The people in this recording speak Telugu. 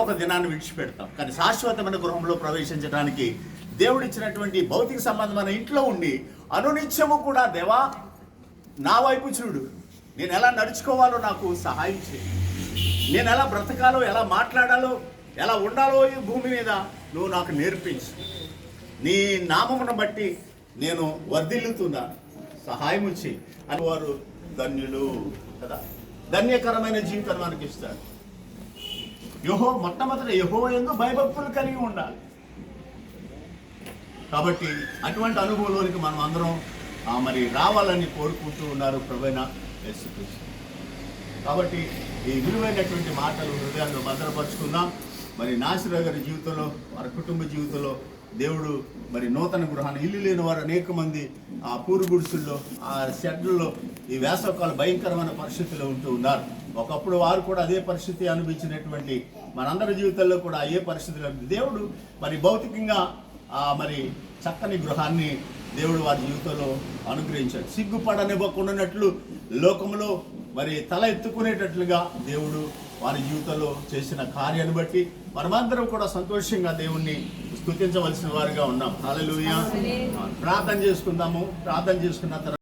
ఒక దినాన్ని విడిచిపెడతాం. కానీ శాశ్వతమైన గృహంలో ప్రవేశించడానికి దేవుడిచ్చినటువంటి భౌతిక సంబంధమైన ఇంట్లో ఉండి అనునిత్యము కూడా దేవా నా వైపు చూడు, నేను ఎలా నడుచుకోవాలో నాకు సహాయం చేయి, నేను ఎలా బ్రతకాలో, ఎలా మాట్లాడాలో, ఎలా ఉండాలో ఈ భూమి మీద నువ్వు నాకు నేర్పించు, నీ నామమును బట్టి నేను వర్ధిల్లుతున్నాను, సహాయం చేయి అని వారు ధన్యులు కదా. ధన్యకరమైన జీవితాన్ని మనకి ఇస్తారు. మొట్టమొదటి యెహోవా యందు భయభక్తులు కలిగి ఉండాలి. కాబట్టి అటువంటి అనుభవంలోనికి మనం అందరం మరి రావాలని కోరుకుంటూ ఉన్నారు ప్రభువైన యేసుక్రీస్తు. కాబట్టి ఈ విలువైనటువంటి మాటలు హృదయాల్లో భద్రపరుచుకుందాం. మరి నాసిరావు గారి జీవితంలో, వారి కుటుంబ జీవితంలో దేవుడు మరి నూతన గృహాన్ని, ఇల్లు లేని వారు అనేక మంది ఆ పూరు గుడిసుల్లో, ఆ షెడ్లలో ఈ వేసవకాల భయంకరమైన పరిస్థితుల్లో ఉంటూ ఉన్నారు. ఒకప్పుడు వారు కూడా అదే పరిస్థితి అనుభవించినటువంటి మనందరి జీవితాల్లో కూడా ఏ పరిస్థితులు దేవుడు మరి భౌతికంగా మరి చక్కని గృహాన్ని దేవుడు వారి జీవితంలో అనుగ్రహించాడు. సిగ్గుపడనివ్వకుండానట్లు లోకంలో మరి తల ఎత్తుకునేటట్లుగా దేవుడు వారి జీవితంలో చేసిన కార్యాన్ని బట్టి మనమందరం కూడా సంతోషంగా దేవుణ్ణి స్తుతించవలసిన వారిగా ఉన్నాం. హల్లెలూయా. ప్రార్థన చేసుకుందాము. ప్రార్థన చేసుకున్న తర్వాత